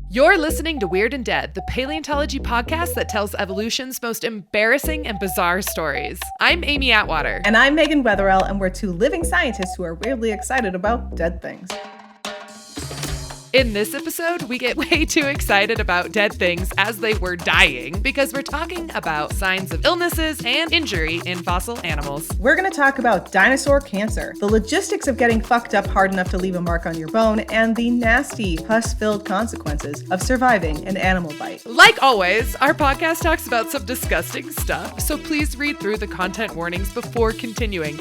You're listening to Weird and Dead, the paleontology podcast that tells evolution's most embarrassing and bizarre stories. I'm Amy Atwater. And I'm Meaghan Wetherell, and we're two living scientists who are weirdly excited about dead things. In this episode, we get way too excited about dead things as they were dying because we're talking about signs of illnesses and injury in fossil animals. We're going to talk about dinosaur cancer, the logistics of getting fucked up hard enough to leave a mark on your bone, and the nasty, pus-filled consequences of surviving an animal bite. Like always, our podcast talks about some disgusting stuff, so please read through the content warnings before continuing.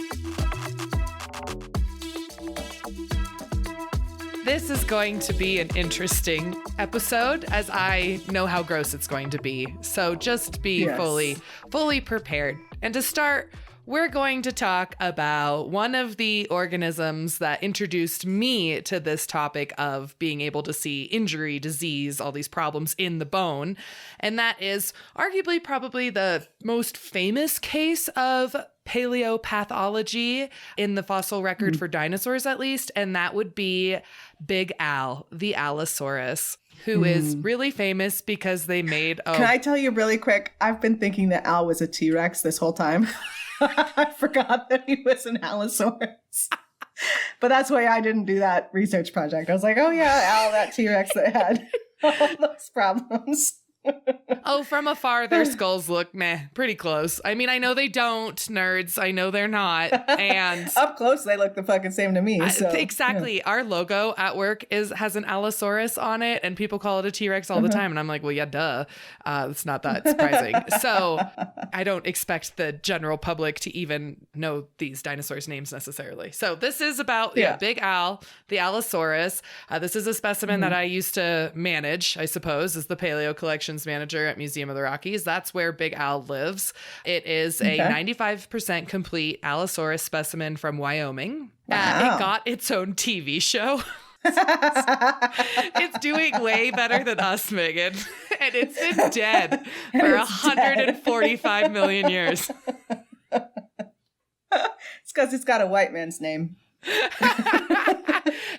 This is going to be an interesting episode, as I know how gross it's going to be. So just be fully prepared. And to start, we're going to talk about one of the organisms that introduced me to this topic of being able to see injury, disease, all these problems in the bone. And that is arguably probably the most famous case of paleopathology in the fossil record for dinosaurs, at least. And that would be Big Al, the Allosaurus, who is really famous because they made... Can I tell you really quick? I've been thinking that Al was a T-Rex this whole time. I forgot that he was an Allosaurus. But that's why I didn't do that research project. I was like, oh yeah, Al, that T-Rex that had all those problems. Oh, from afar, their skulls look pretty close. I mean, I know they don't, nerds. I know they're not. And up close, they look the fucking same to me. So, exactly. Yeah. Our logo at work has an Allosaurus on it, and people call it a T-Rex all the time. And I'm like, well, yeah, duh. It's not that surprising. So I don't expect the general public to even know these dinosaurs' names necessarily. So this is about Big Al, the Allosaurus. This is a specimen that I used to manage, I suppose, as the paleo collection manager at Museum of the Rockies. That's where Big Al lives. It is a 95% complete Allosaurus specimen from Wyoming. Wow. It got its own TV show. It's doing way better than us, Meaghan. And it's been dead for 145 million years. It's because it's got a white man's name.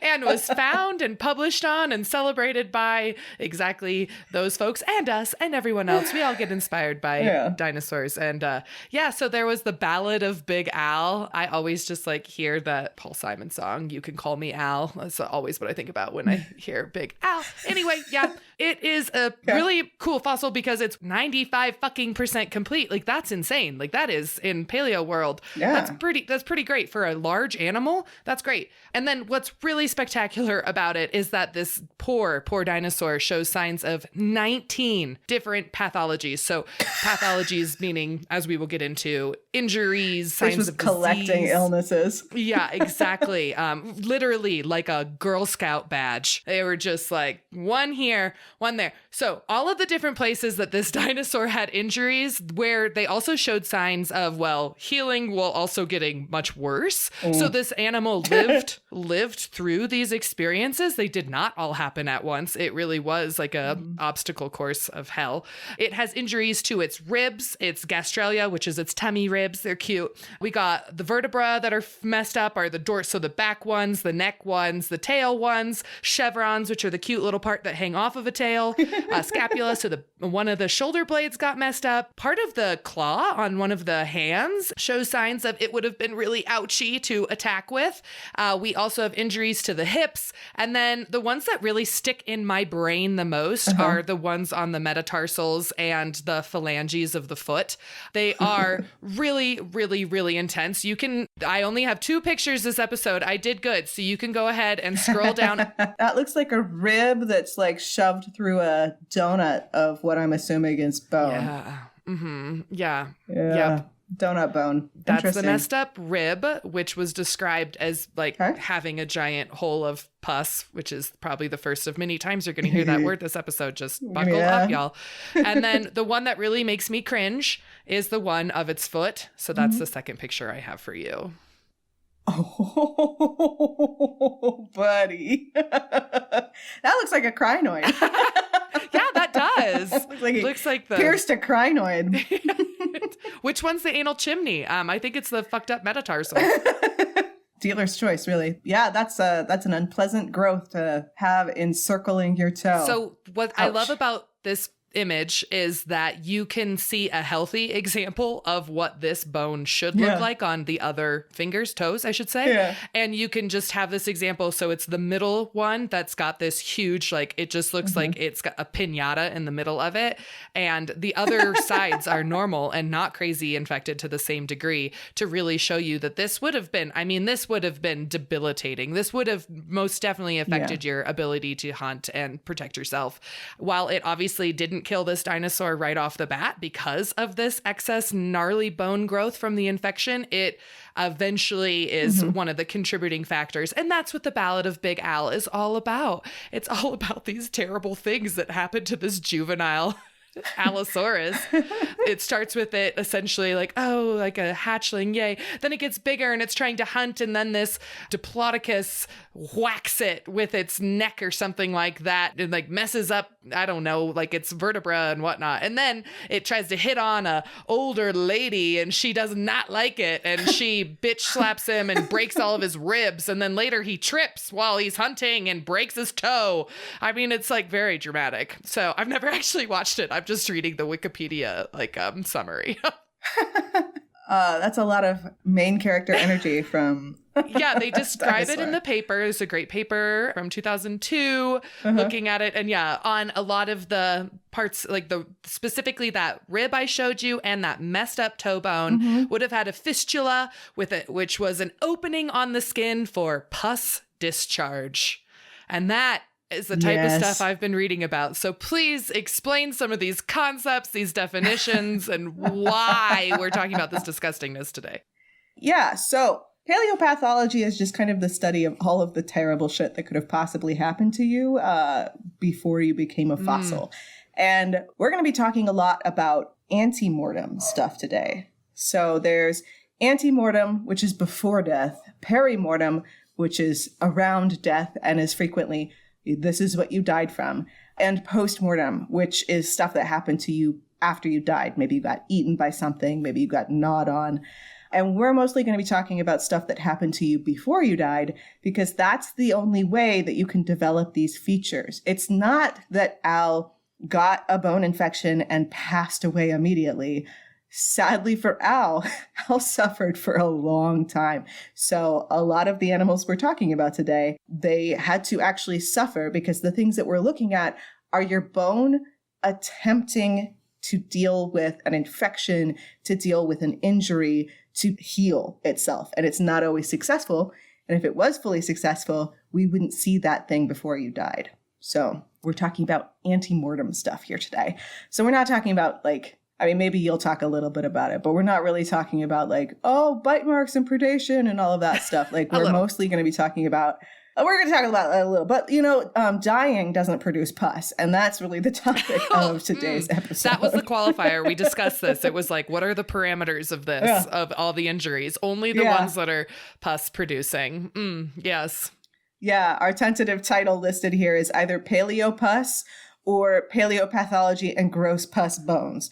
And was found and published on and celebrated by exactly those folks and us and everyone else. We all get inspired by dinosaurs. And so there was the Ballad of Big Al. I always just hear that Paul Simon song, You Can Call Me Al. That's always what I think about when I hear Big Al. Anyway, it is a really cool fossil because it's 95% complete. That's insane. That is in paleo world. Yeah. That's pretty great for a large animal. That's great. And then what's really spectacular about it is that this poor dinosaur shows signs of 19 different pathologies. So pathologies meaning, as we will get into, injuries, signs of collecting disease. Illnesses. Yeah, exactly. Literally like a Girl Scout badge. They were just one here, one there. So all of the different places that this dinosaur had injuries, where they also showed signs of, healing while also getting much worse. So this animal lived through these experiences. They did not all happen at once. It really was like a obstacle course of hell. It has injuries to its ribs, its gastralia, which is its tummy ribs. They're cute. We got the vertebra that are messed up are so the back ones, the neck ones, the tail ones, chevrons, which are the cute little part that hang off of a tail, scapula, so one of the shoulder blades got messed up. Part of the claw on one of the hands shows signs of it would have been really ouchy to attack with. We also have injuries to the hips. And then the ones that really stick in my brain the most are the ones on the metatarsals and the phalanges of the foot. They are really, really, really intense. I only have 2 pictures this episode. I did good. So you can go ahead and scroll down. That looks like a rib that's shoved through a donut of what I'm assuming is bone. Yeah. Mm-hmm. Yeah. Yep. Donut bone. That's the messed up rib, which was described as having a giant hole of pus, which is probably the first of many times you're going to hear that word this episode. Just buckle up, y'all. And then the one that really makes me cringe is the one of its foot. So that's the second picture I have for you. Oh, buddy. That looks like a crinoid. Yeah, that does. Looks like the pierced a crinoid. Which one's the anal chimney? I think it's the fucked up metatarsal. Dealer's choice, really. Yeah, that's an unpleasant growth to have encircling your toe. So what I love about this image is that you can see a healthy example of what this bone should look like on the other fingers, toes, I should say. Yeah. And you can just have this example. So it's the middle one that's got this huge, like, it just looks like it's got a piñata in the middle of it. And the other sides are normal and not crazy infected to the same degree, to really show you that this would have been debilitating. This would have most definitely affected your ability to hunt and protect yourself. While it obviously didn't kill this dinosaur right off the bat because of this excess gnarly bone growth from the infection, it eventually is one of the contributing factors. And that's what the Ballad of Big Al is all about. It's all about these terrible things that happened to this juvenile Allosaurus. It starts with it essentially like, oh, like a hatchling, yay. Then it gets bigger and it's trying to hunt, and then this Diplodocus whacks it with its neck or something like that, and like messes up, I don't know, like its vertebra and whatnot. And then it tries to hit on a older lady, and she does not like it, and she bitch slaps him and breaks all of his ribs, and then later he trips while he's hunting and breaks his toe. I mean, it's like very dramatic. So I've never actually watched it. I'm just reading the Wikipedia summary. That's a lot of main character energy from yeah, they describe it in the paper. It's a great paper from 2002 looking at it. And yeah, on a lot of the parts, like specifically that rib I showed you and that messed up toe bone would have had a fistula with it, which was an opening on the skin for pus discharge. And that is the type of stuff I've been reading about. So please explain some of these concepts, these definitions, and why we're talking about this disgustingness today. Yeah, so paleopathology is just kind of the study of all of the terrible shit that could have possibly happened to you before you became a fossil. And we're going to be talking a lot about antemortem stuff today. So there's antemortem, which is before death, perimortem, which is around death and is frequently this is what you died from, and postmortem, which is stuff that happened to you after you died. Maybe you got eaten by something, maybe you got gnawed on. And we're mostly going to be talking about stuff that happened to you before you died, because that's the only way that you can develop these features. It's not that Al got a bone infection and passed away immediately. Sadly for Al, Al suffered for a long time. So a lot of the animals we're talking about today, they had to actually suffer, because the things that we're looking at are your bone attempting to deal with an infection, to deal with an injury, to heal itself. And it's not always successful. And if it was fully successful, we wouldn't see that thing before you died. So we're talking about antemortem stuff here today. So we're not talking about maybe you'll talk a little bit about it, but we're not really talking about bite marks and predation and all of that stuff. We're mostly going to be talking about, we're going to talk about a little, but dying doesn't produce pus. And that's really the topic of today's episode. That was the qualifier. We discussed this. It was what are the parameters of this, of all the injuries? Only the ones that are pus producing. Yes. Yeah. Our tentative title listed here is either paleopus or paleopathology and gross pus bones.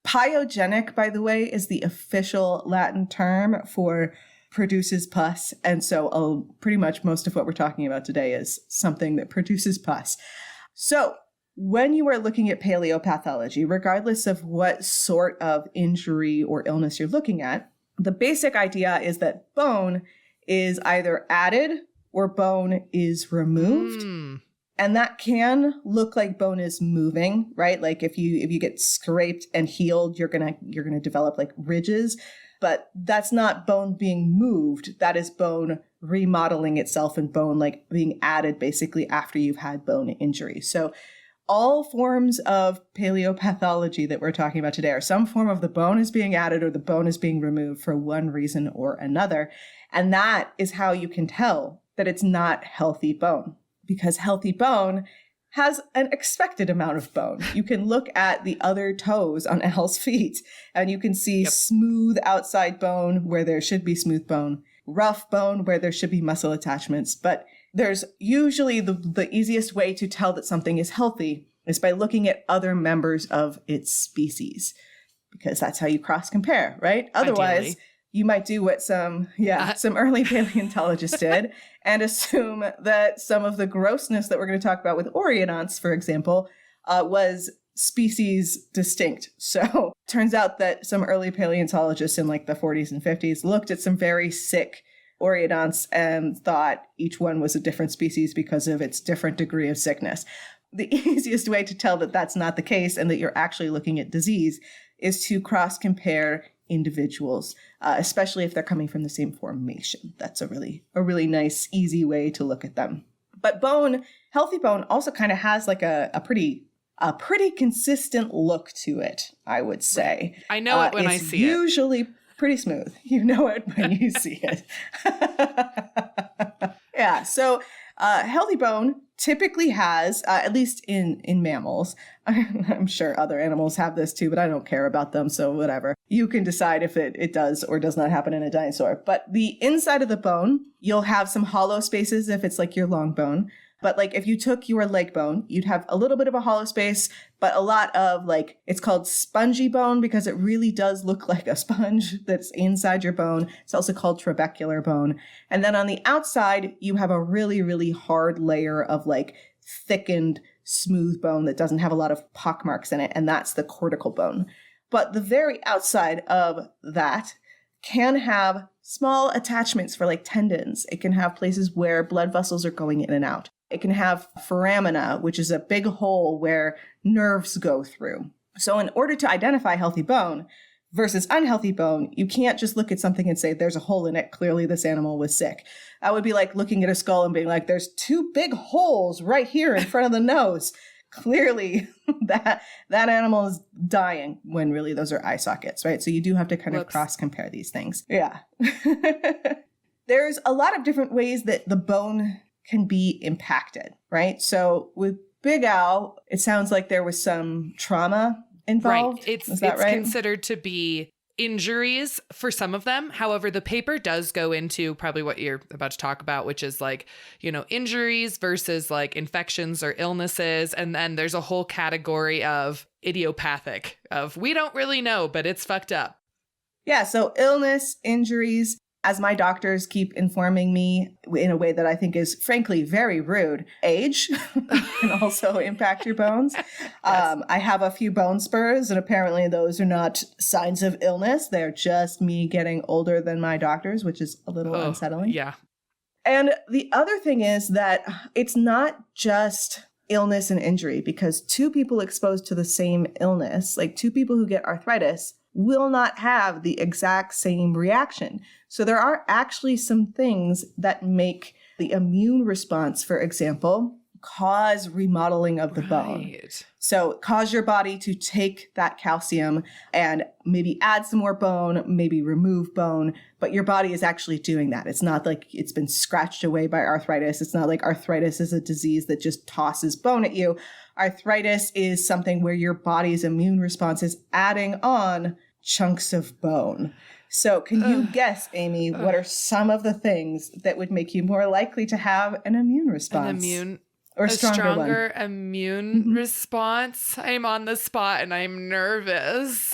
Pyogenic, by the way, is the official Latin term for produces pus. And so pretty much most of what we're talking about today is something that produces pus. So when you are looking at paleopathology, regardless of what sort of injury or illness you're looking at, the basic idea is that bone is either added or bone is removed. And that can look like bone is moving, right? If you get scraped and healed, you're gonna develop ridges, but that's not bone being moved. That is bone remodeling itself, and bone being added basically after you've had bone injury. So all forms of paleopathology that we're talking about today are some form of the bone is being added or the bone is being removed for one reason or another. And that is how you can tell that it's not healthy bone. Because healthy bone has an expected amount of bone. You can look at the other toes on Al's feet and you can see smooth outside bone where there should be smooth bone, rough bone where there should be muscle attachments. But there's usually the easiest way to tell that something is healthy is by looking at other members of its species, because that's how you cross compare, right? Otherwise, you might do what some early paleontologists did and assume that some of the grossness that we're going to talk about with Oriodonts, for example, was species distinct. So turns out that some early paleontologists in like the 40s and 50s looked at some very sick Oriodonts and thought each one was a different species because of its different degree of sickness. The easiest way to tell that that's not the case and that you're actually looking at disease is to cross-compare individuals, especially if they're coming from the same formation. That's a really nice, easy way to look at them. But healthy bone also kind of has like a pretty consistent look to it, I would say. I know it when I see it. It's usually pretty smooth. You know it when you see it. Yeah, so healthy bone typically has, at least in mammals, I'm sure other animals have this too, but I don't care about them, so whatever. You can decide if it does or does not happen in a dinosaur. But the inside of the bone, you'll have some hollow spaces if it's like your long bone. But like if you took your leg bone, you'd have a little bit of a hollow space, but a lot of like, it's called spongy bone because it really does look like a sponge that's inside your bone. It's also called trabecular bone. And then on the outside, you have a really, really hard layer of like thickened, smooth bone that doesn't have a lot of pock marks in it. And that's the cortical bone. But the very outside of that can have small attachments for like tendons. It can have places where blood vessels are going in and out. It can have foramina, which is a big hole where nerves go through. So in order to identify healthy bone versus unhealthy bone, you can't just look at something and say, there's a hole in it. Clearly this animal was sick. That would be like looking at a skull and being like, there's two big holes right here in front of the nose. Clearly that animal is dying when really those are eye sockets, right? So you do have to kind of cross-compare these things. Yeah. There's a lot of different ways that the bone can be impacted, right? So with Big Al, it sounds like there was some trauma involved. Right. It's considered to be injuries for some of them. However, the paper does go into probably what you're about to talk about, which is like, injuries versus like infections or illnesses. And then there's a whole category of idiopathic of we don't really know, but it's fucked up. Yeah. So illness, injuries, as my doctors keep informing me in a way that I think is frankly very rude, age can also impact your bones. Yes. I have a few bone spurs, and apparently those are not signs of illness. They're just me getting older than my doctors, which is a little unsettling. Yeah. And the other thing is that it's not just illness and injury, because two people exposed to the same illness, like two people who get arthritis, will not have the exact same reaction. So there are actually some things that make the immune response, for example, cause remodeling of the bone. So cause your body to take that calcium and maybe add some more bone, maybe remove bone, but your body is actually doing that. It's not like it's been scratched away by arthritis. It's not like arthritis is a disease that just tosses bone at you. Arthritis is something where your body's immune response is adding on chunks of bone. So can you guess, Amy, what are some of the things that would make you more likely to have an immune response? A stronger immune response? I'm on the spot and I'm nervous.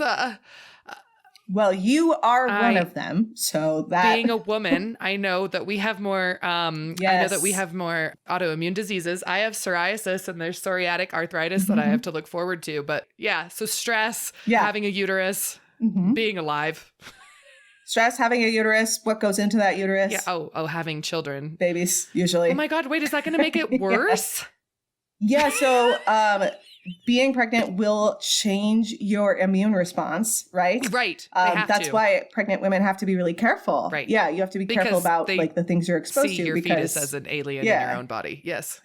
Well, you are one of them. So that being a woman, I know that we have more I know that we have more autoimmune diseases. I have psoriasis and there's psoriatic arthritis that I have to look forward to. But yeah, so stress, having a uterus, being alive. Stress, having a uterus, what goes into that uterus? Yeah. Having children. Babies, usually. Oh my God, wait, is that going to make it worse? Yeah, so being pregnant will change your immune response, right? Right. That's why pregnant women have to be really careful. Right. Yeah, you have to be careful about like the things you're exposed to. See your fetus as an alien in your own body. Yes.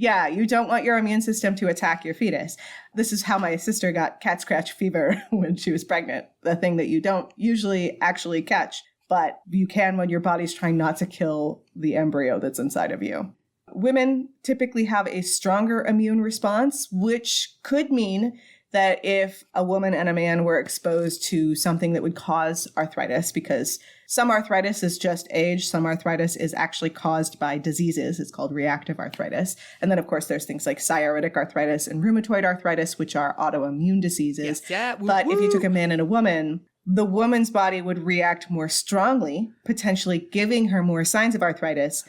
Yeah, you don't want your immune system to attack your fetus. This is how my sister got cat scratch fever when she was pregnant. The thing that you don't usually actually catch, but you can when your body's trying not to kill the embryo that's inside of you. Women typically have a stronger immune response, which could mean that if a woman and a man were exposed to something that would cause arthritis, because some arthritis is just age, some arthritis is actually caused by diseases. It's called reactive arthritis. And then, of course, there's things like psoriatic arthritis and rheumatoid arthritis, which are autoimmune diseases. Yes, But if you took a man and a woman, the woman's body would react more strongly, potentially giving her more signs of arthritis,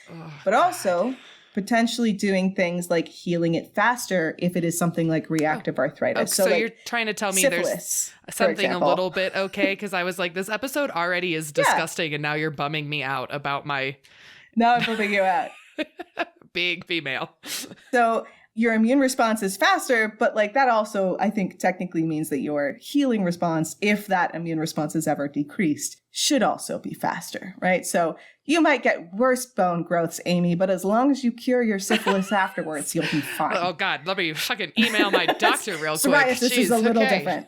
but also potentially doing things like healing it faster if it is something like reactive arthritis. So like you're trying to tell me syphilis, there's something a little bit okay? Because I was like, this episode already is disgusting, and now you're bumming me out about my... Now I'm bumming you out. Being female. So your immune response is faster, but like that also, I think, technically means that your healing response, if that immune response is ever decreased, should also be faster, right? So you might get worse bone growths, Amy, but as long as you cure your syphilis afterwards, you'll be fine. Oh, God, let me fucking email my doctor real quick. Psoriasis is a little different.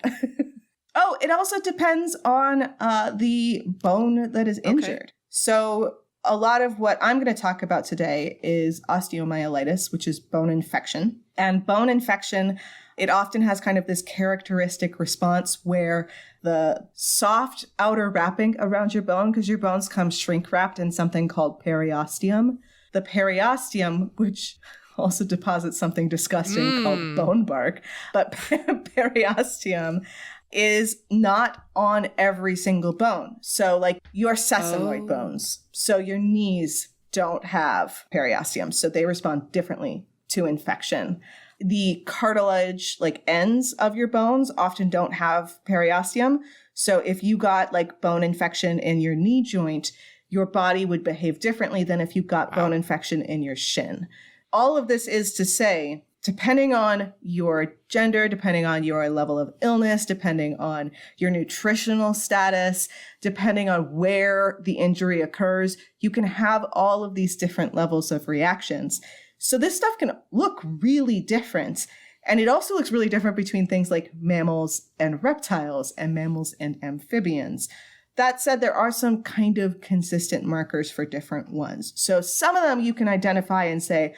Oh, it also depends on the bone that is injured. Okay. So a lot of what I'm going to talk about today is osteomyelitis, which is bone infection. And bone infection, it often has kind of this characteristic response where the soft outer wrapping around your bone, because your bones come shrink wrapped in something called periosteum. The periosteum, which also deposits something disgusting called bone bark, but periosteum is not on every single bone. So like your sesamoid bones. So your knees don't have periosteum. So they respond differently to infection. The cartilage, like ends of your bones, often don't have periosteum. So if you got like bone infection in your knee joint, your body would behave differently than if you got bone infection in your shin. All of this is to say, depending on your gender, depending on your level of illness, depending on your nutritional status, depending on where the injury occurs, you can have all of these different levels of reactions. So this stuff can look really different. And it also looks really different between things like mammals and reptiles and mammals and amphibians. That said, there are some kind of consistent markers for different ones. So some of them you can identify and say,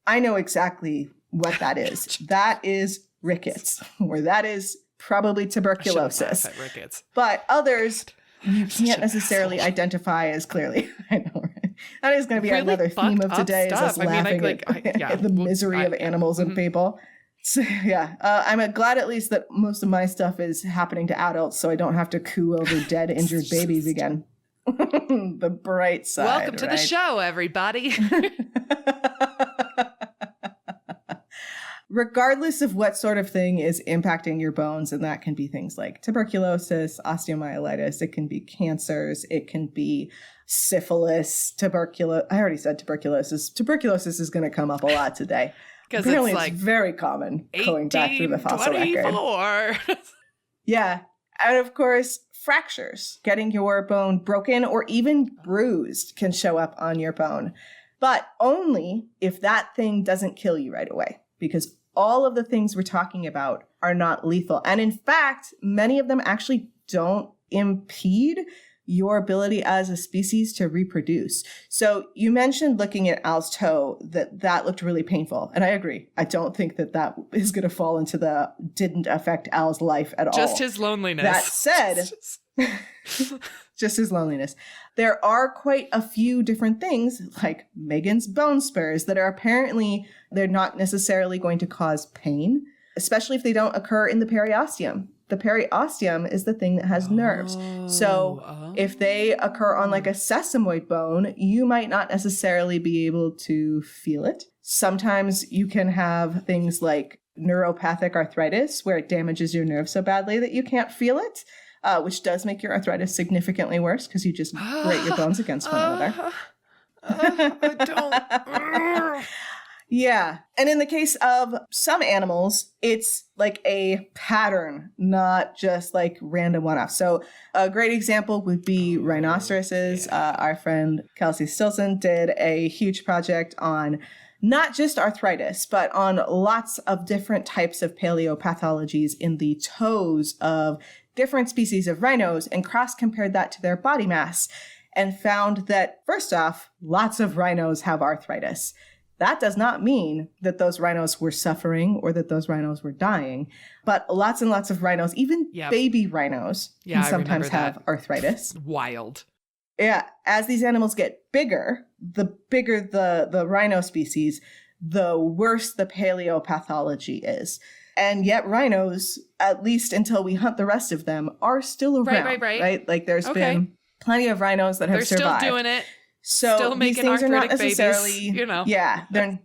I know exactly what that is. That is rickets, or that is probably tuberculosis. I rickets. But others you can't necessarily identify as clearly. I know, right? That is going to be really another theme of today, is us laughing at the misery of animals and people. So, yeah, I'm glad at least that most of my stuff is happening to adults, so I don't have to coo over dead, injured babies again. The bright side. Welcome to the show, everybody. Regardless of what sort of thing is impacting your bones, and that can be things like tuberculosis, osteomyelitis, it can be cancers, it can be syphilis, tuberculosis. I already said tuberculosis. Tuberculosis is going to come up a lot today. Because apparently it's very common going back through the fossil record. Yeah. And of course, fractures, getting your bone broken or even bruised, can show up on your bone. But only if that thing doesn't kill you right away. Because all of the things we're talking about are not lethal. And in fact, many of them actually don't impede your ability as a species to reproduce. So you mentioned looking at Al's toe, that looked really painful. And I agree. I don't think that is going to fall into the didn't affect Al's life at all. Just his loneliness. That said, just his loneliness. There are quite a few different things, like Meaghan's bone spurs, that are apparently, they're not necessarily going to cause pain, especially if they don't occur in the periosteum. The periosteum is the thing that has nerves. So if they occur on like a sesamoid bone, you might not necessarily be able to feel it. Sometimes you can have things like neuropathic arthritis, where it damages your nerves so badly that you can't feel it. Which does make your arthritis significantly worse because you just grate your bones against one another. I don't. Yeah. And in the case of some animals, it's like a pattern, not just like random one-off. So a great example would be rhinoceroses. Our friend Kelsey Stilson did a huge project on not just arthritis, but on lots of different types of paleopathologies in the toes of different species of rhinos, and cross-compared that to their body mass and found that, first off, lots of rhinos have arthritis. That does not mean that those rhinos were suffering or that those rhinos were dying, but lots and lots of rhinos, even baby rhinos, can sometimes have arthritis. Wild. Yeah. As these animals get bigger the rhino species, the worse the paleopathology is. And yet rhinos, at least until we hunt the rest of them, are still around. Right? Like there's been plenty of rhinos that have survived. They're still doing it. So still these making things are not arthritic necessarily, babies, you know. Yeah, they're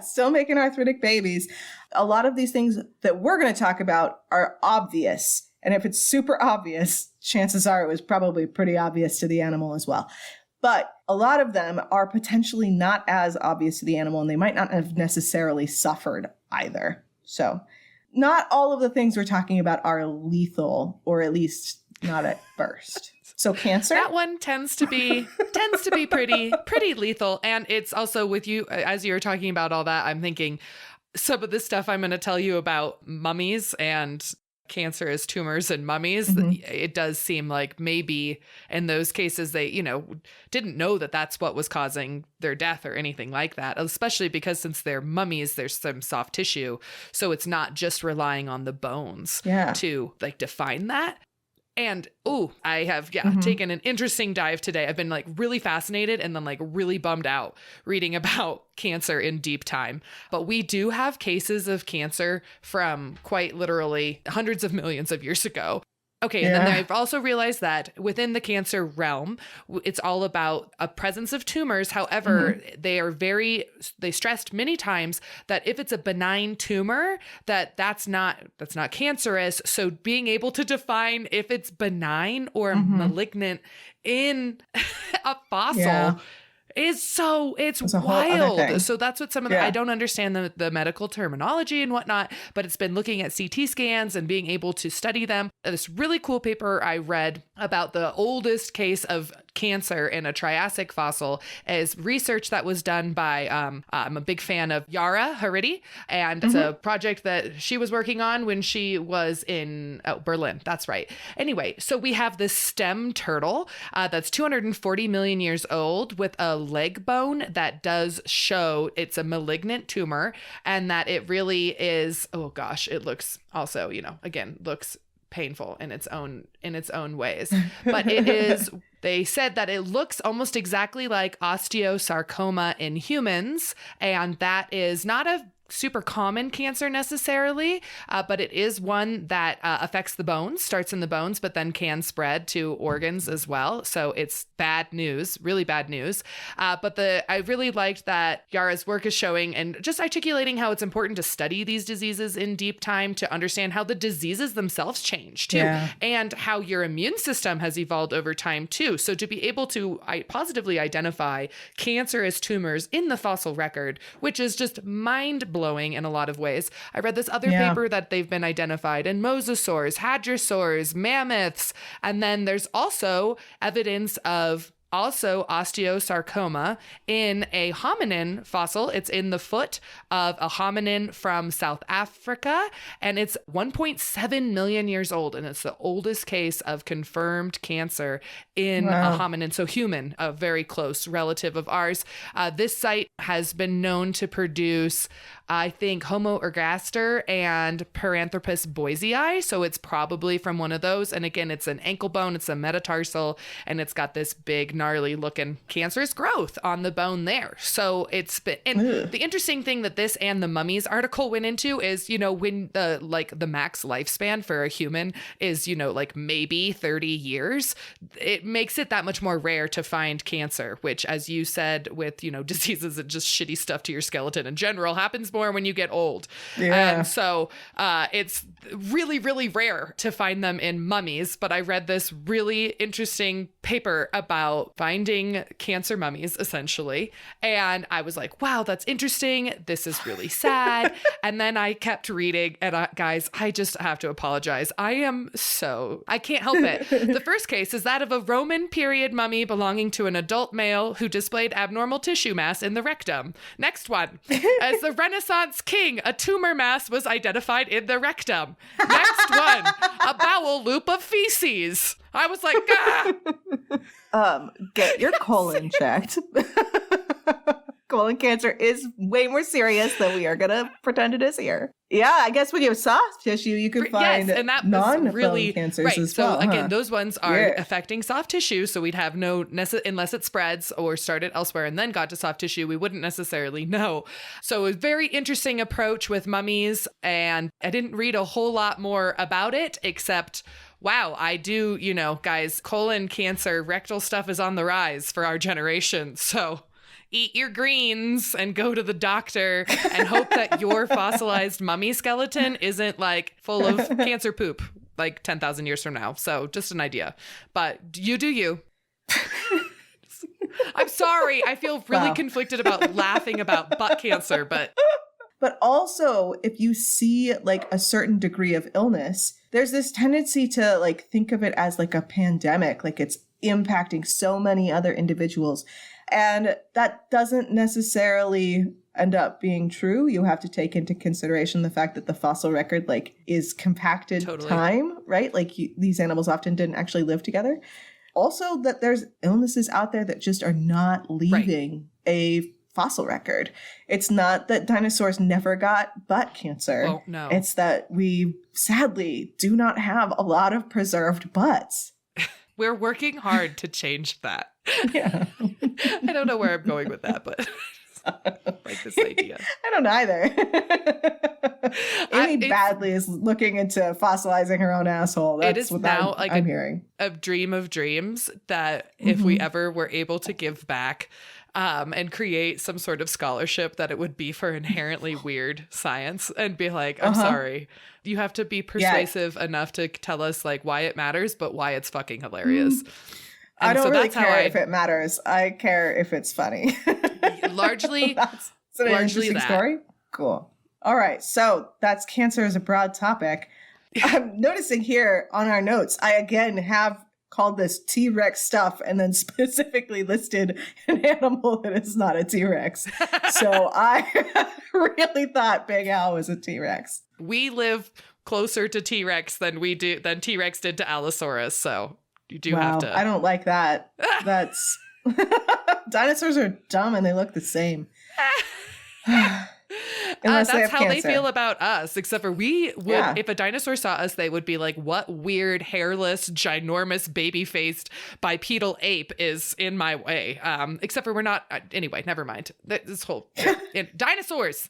still making arthritic babies. A lot of these things that we're going to talk about are obvious. And if it's super obvious, chances are it was probably pretty obvious to the animal as well. But a lot of them are potentially not as obvious to the animal, and they might not have necessarily suffered either. So not all of the things we're talking about are lethal, or at least not at first. So cancer? That one tends to be pretty lethal. And it's also with you, as you were talking about all that, I'm thinking some of this stuff I'm going to tell you about mummies and cancerous tumors and mummies. It does seem like maybe in those cases they, didn't know that that's what was causing their death or anything like that, especially because since they're mummies, there's some soft tissue. So it's not just relying on the bones to like define that. And, I have, taken an interesting dive today. I've been like really fascinated and then like really bummed out reading about cancer in deep time. But we do have cases of cancer from quite literally hundreds of millions of years ago. Okay, and then I've also realized that within the cancer realm, it's all about a presence of tumors. However, they stressed many times that if it's a benign tumor, that's not cancerous. So being able to define if it's benign or malignant in a fossil it's wild. So that's what some of the, I don't understand the medical terminology and whatnot, but it's been looking at CT scans and being able to study them. This really cool paper I read about the oldest case of cancer in a Triassic fossil is research that was done by, I'm a big fan of Yara Haridi, and it's a project that she was working on when she was in Berlin. That's right. Anyway, so we have this stem turtle that's 240 million years old with a leg bone that does show it's a malignant tumor, and that it really is, it looks also, again, looks painful in its own ways, but it is, they said that it looks almost exactly like osteosarcoma in humans, and that is not a super common cancer necessarily, but it is one that affects the bones, starts in the bones, but then can spread to organs as well. So it's bad news, really bad news. But I really liked that Yara's work is showing and just articulating how it's important to study these diseases in deep time to understand how the diseases themselves change too, and how your immune system has evolved over time too. So to be able to positively identify cancerous tumors in the fossil record, which is just mind-blowing in a lot of ways. I read this other paper that they've been identified in mosasaurs, hadrosaurs, mammoths, and then there's also evidence of also osteosarcoma in a hominin fossil. It's in the foot of a hominin from South Africa, and it's 1.7 million years old, and it's the oldest case of confirmed cancer in a hominin, so human, a very close relative of ours. This site has been known to produce, I think, Homo ergaster and Paranthropus boisei, so it's probably from one of those. And again, it's an ankle bone, it's a metatarsal, and it's got this big, gnarly looking cancerous growth on the bone there. So it's been, and the interesting thing that this and the mummies article went into is, when the max lifespan for a human is, maybe 30 years, it makes it that much more rare to find cancer, which, as you said, with, diseases and just shitty stuff to your skeleton in general, happens more when you get old. And so it's really, really rare to find them in mummies. But I read this really interesting paper about finding cancer mummies, essentially. And I was like, wow, that's interesting. This is really sad. And then I kept reading. And guys, I just have to apologize. I can't help it. The first case is that of a Roman period mummy belonging to an adult male who displayed abnormal tissue mass in the rectum. Next one. As the Renaissance king, a tumor mass was identified in the rectum. Next one. A bowel loop of feces. I was like, get your colon checked. Colon cancer is way more serious than we are going to pretend it is here. Yeah, I guess when you have soft tissue, you can find and that was non-bone really cancers right. as So well. again, huh? those ones are Yeah. affecting soft tissue. So we'd have no unless it spreads or started elsewhere and then got to soft tissue, we wouldn't necessarily know. So a very interesting approach with mummies, and I didn't read a whole lot more about it except. Wow, I do, guys, colon cancer, rectal stuff is on the rise for our generation. So eat your greens and go to the doctor and hope that your fossilized mummy skeleton isn't like full of cancer poop like 10,000 years from now. So just an idea. But you do you. I'm sorry. I feel really conflicted about laughing about butt cancer, but also, if you see like a certain degree of illness, there's this tendency to like think of it as like a pandemic, like it's impacting so many other individuals. And that doesn't necessarily end up being true. You have to take into consideration the fact that the fossil record like is compacted time, right? Like these animals often didn't actually live together. Also that there's illnesses out there that just are not leaving a fossil record. It's not that dinosaurs never got butt cancer. Oh, no. It's that we sadly do not have a lot of preserved butts. We're working hard to change that. Yeah. I don't know where I'm going with that, but I don't like this idea. I don't either. Amy badly is looking into fossilizing her own asshole. That's what I'm hearing. A dream of dreams that if we ever were able to give back and create some sort of scholarship, that it would be for inherently weird science and be like, I'm sorry. You have to be persuasive enough to tell us like why it matters, but why it's fucking hilarious. I don't really care if it matters. I care if it's funny. Largely, that's an interesting story. Cool. All right. So that's cancer as a broad topic. I'm noticing here on our notes, I again have called this T-Rex stuff and then specifically listed an animal that is not a T-Rex. So I really thought Big Al was a T-Rex. We live closer to T-Rex than T-Rex did to Allosaurus. So you do have to. I don't like that. That's dinosaurs are dumb and they look the same. That's how they feel about us, except for we would, if a dinosaur saw us, they would be like, what weird, hairless, ginormous, baby-faced bipedal ape is in my way? Except for we're not, anyway, never mind. This whole, dinosaurs.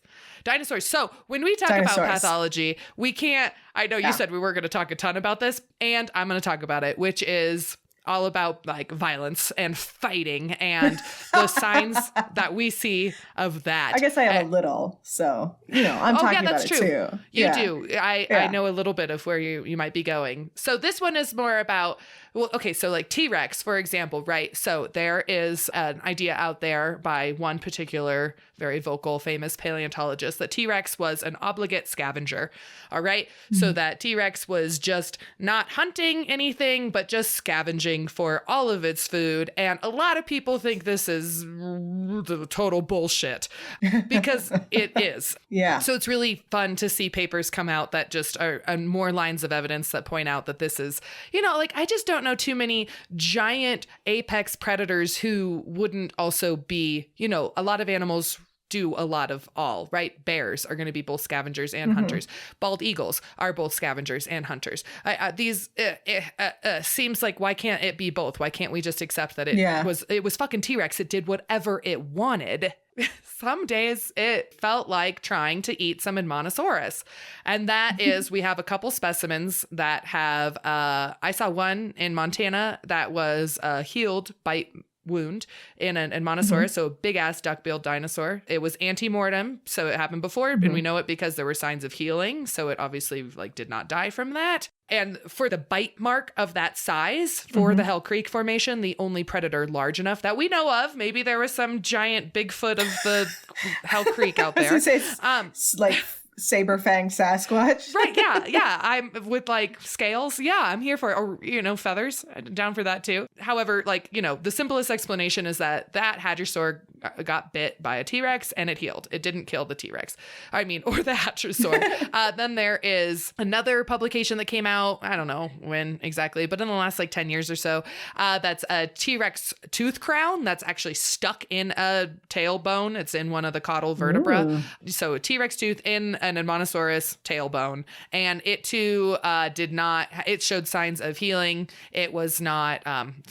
So when we talk about pathology, we can't, I know you said we were going to talk a ton about this, and I'm going to talk about it, which is all about like violence and fighting and the signs that we see of that. I guess I have a little, so I'm talking about it too. You do. I know a little bit of where you might be going. So this one is more about, well, okay, so like T-Rex, for example, right? So there is an idea out there by one particular very vocal, famous paleontologist that T-Rex was an obligate scavenger. All right. Mm-hmm. So that T-Rex was just not hunting anything, but just scavenging for all of its food. And a lot of people think this is the total bullshit because it is. Yeah. So it's really fun to see papers come out that just are more lines of evidence that point out that this is, like I just don't know too many giant apex predators who wouldn't also be, a lot of animals do a lot of all, right? Bears are going to be both scavengers and hunters. Bald eagles are both scavengers and hunters. These seems like, why can't it be both? Why can't we just accept that it was fucking T-Rex? It did whatever it wanted. Some days it felt like trying to eat some Admonosaurus. And that is, we have a couple specimens that have, I saw one in Montana that was a healed bite wound in an Admonosaurus, so a big ass duck-billed dinosaur. It was ante-mortem, so it happened before, and we know it because there were signs of healing, so it obviously did not die from that. And for the bite mark of that size for the Hell Creek Formation, the only predator large enough that we know of, maybe there was some giant Bigfoot of the Hell Creek out there. Like saber-fanged Sasquatch. Right, yeah. I'm with scales. Yeah, I'm here for it. Or, feathers. I'm down for that too. However, the simplest explanation is that hadrosaur got bit by a T-Rex and it healed. It didn't kill the T-Rex. Or the hadrosaur. Then there is another publication that came out, I don't know when exactly, but in the last 10 years or so, that's a T-Rex tooth crown that's actually stuck in a tailbone. It's in one of the caudal vertebra. Ooh. So a T-Rex tooth in an Admonosaurus tailbone, and it too it showed signs of healing. It was not,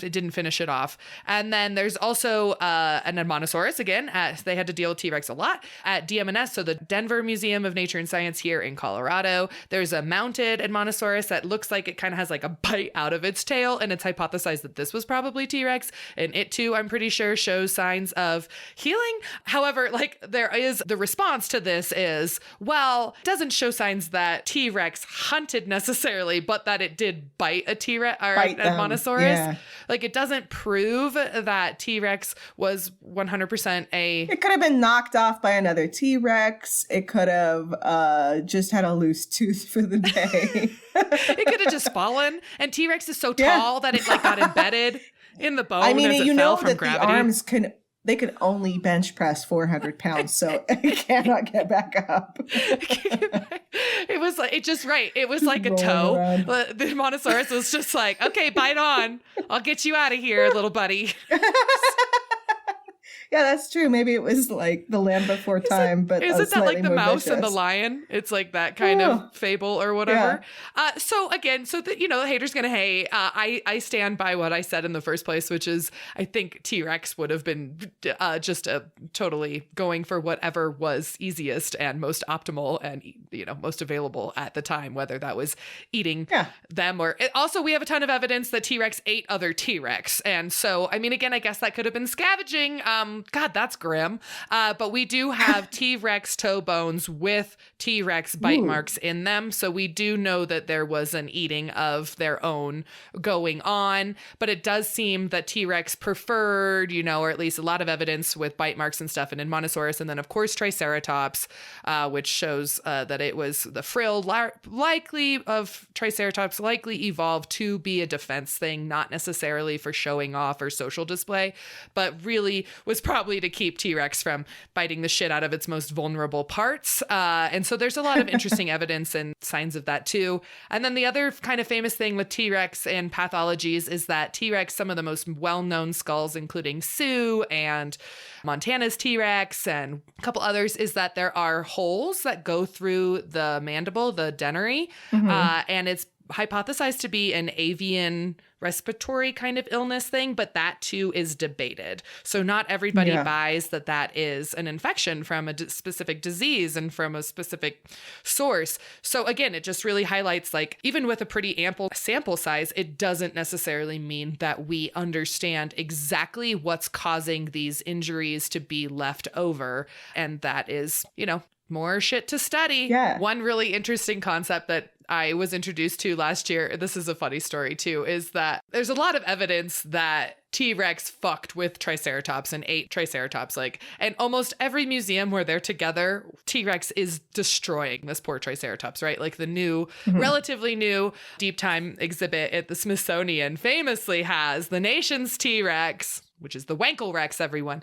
it didn't finish it off. And then there's also an Admonosaurus, again, they had to deal with T-Rex a lot at DMNS, so the Denver Museum of Nature and Science here in Colorado. There's a mounted Admonosaurus that looks like it kind of has like a bite out of its tail, and it's hypothesized that this was probably T-Rex, and it too, I'm pretty sure, shows signs of healing. However, like, there is the response to this is, well, it doesn't show signs that T-Rex hunted necessarily, but that it did bite a T-Rex or an Admonosaurus. Yeah. Like, it doesn't prove that T-Rex was 100% It could have been knocked off by another T-Rex. It could have just had a loose tooth for the day. It could have just fallen. And T-Rex is so tall that it like got embedded in the bone. I mean, as it you fell know from that gravity. the arms can only bench press 400 pounds, so it cannot get back up. It was like, it was like a toe. Around. The Monosaurus was just like, okay, bite on. I'll get you out of here, little buddy. Yeah, that's true. Maybe it was like the land before time, but isn't that like the mouse and the lion? It's like that kind of fable or whatever. Yeah. So the hater's gonna hate. I stand by what I said in the first place, which is I think T-Rex would have been just totally going for whatever was easiest and most optimal and most available at the time, whether that was eating them or. Also, we have a ton of evidence that T-Rex ate other T-Rex, and so I mean, again, I guess that could have been scavenging. God, that's grim. But we do have T-Rex toe bones with T-Rex bite marks in them. So we do know that there was an eating of their own going on. But it does seem that T-Rex preferred, or at least a lot of evidence with bite marks and stuff in Admonosaurus. And then, of course, Triceratops, which shows that it was the frill of Triceratops likely evolved to be a defense thing, not necessarily for showing off or social display, but really was probably to keep T-Rex from biting the shit out of its most vulnerable parts. And so there's a lot of interesting evidence and signs of that too. And then the other kind of famous thing with T-Rex and pathologies is that T-Rex, some of the most well-known skulls, including Sioux and Montana's T-Rex and a couple others, is that there are holes that go through the mandible, the dentary, and it's hypothesized to be an avian respiratory kind of illness thing, but that too is debated. So not everybody buys that is an infection from a specific disease and from a specific source. So again, it just really highlights, like, even with a pretty ample sample size, it doesn't necessarily mean that we understand exactly what's causing these injuries to be left over. And that is, more shit to study. Yeah. One really interesting concept that I was introduced to last year, this is a funny story too, is that there's a lot of evidence that T-Rex fucked with Triceratops and ate Triceratops. And almost every museum where they're together, T-Rex is destroying this poor Triceratops, right? Like the new, relatively new Deep Time exhibit at the Smithsonian famously has the nation's T-Rex, which is the Wankel Rex, everyone,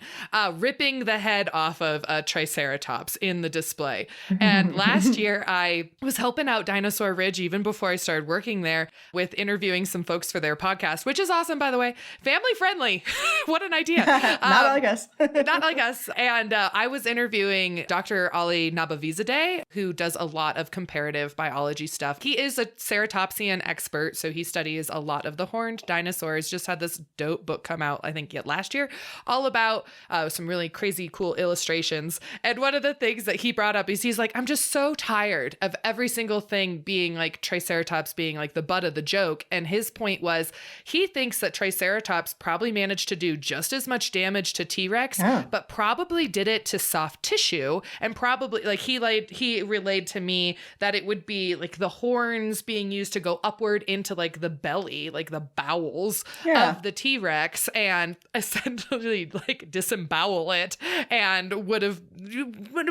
ripping the head off of a Triceratops in the display. And last year, I was helping out Dinosaur Ridge even before I started working there with interviewing some folks for their podcast, which is awesome, by the way. Family friendly. What an idea. Not like us. Not like us. And I was interviewing Dr. Ali Nabavizadeh, who does a lot of comparative biology stuff. He is a ceratopsian expert, so he studies a lot of the horned dinosaurs. Just had this dope book come out, I think, last year, all about some really crazy cool illustrations. And one of the things that he brought up is he's like, I'm just so tired of every single thing being like Triceratops being like the butt of the joke. And his point was he thinks that Triceratops probably managed to do just as much damage to T-Rex, but probably did it to soft tissue. And probably like he relayed to me that it would be like the horns being used to go upward into like the belly, like the bowels of the T-Rex, and essentially like disembowel it, and would have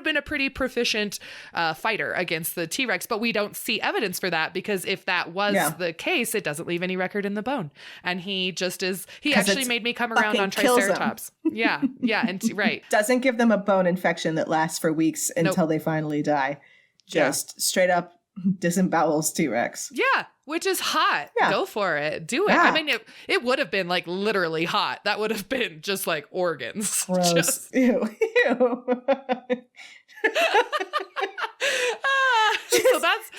been a pretty proficient fighter against the T-Rex. But we don't see evidence for that, because if that was the case, it doesn't leave any record in the bone. And he actually made me come around on Triceratops. Yeah. And right. Doesn't give them a bone infection that lasts for weeks until they finally die. Just straight up disembowels T-Rex. Yeah, which is hot. Yeah. Go for it. Do it. Yeah. I mean, it would have been like literally hot. That would have been just like organs. Gross. Ew.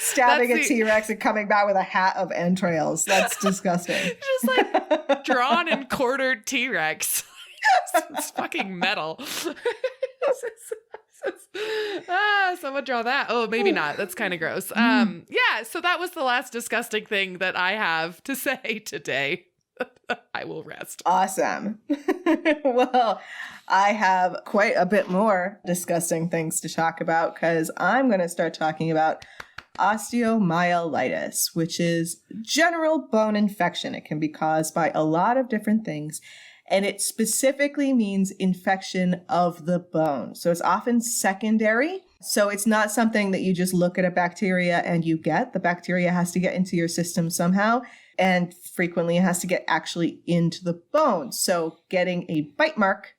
Stabbing a T-Rex and coming back with a hat of entrails. That's disgusting. Just like drawn and quartered T-Rex. It's fucking metal. Someone draw that. Oh, maybe not. That's kind of gross. Yeah, so that was the last disgusting thing that I have to say today. I will rest. Awesome. Well, I have quite a bit more disgusting things to talk about because I'm going to start talking about osteomyelitis, which is general bone infection. It can be caused by a lot of different things, and it specifically means infection of the bone. So it's often secondary. So it's not something that you just look at a bacteria and you get. The bacteria has to get into your system somehow, and frequently it has to get actually into the bone. So getting a bite mark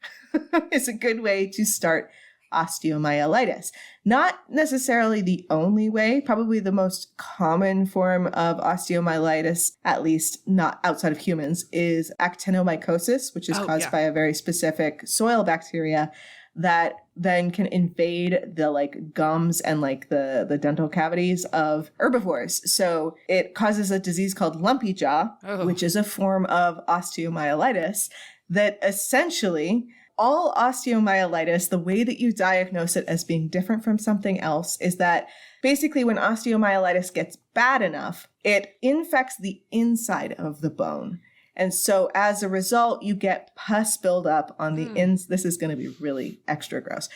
is a good way to start osteomyelitis. Not necessarily the only way, probably the most common form of osteomyelitis, at least not outside of humans, is actinomycosis, which is caused by a very specific soil bacteria that then can invade the like gums and like the dental cavities of herbivores. So it causes a disease called lumpy jaw, which is a form of osteomyelitis that essentially all osteomyelitis, the way that you diagnose it as being different from something else is that basically when osteomyelitis gets bad enough, it infects the inside of the bone. And so as a result, you get pus buildup on the this is going to be really extra gross.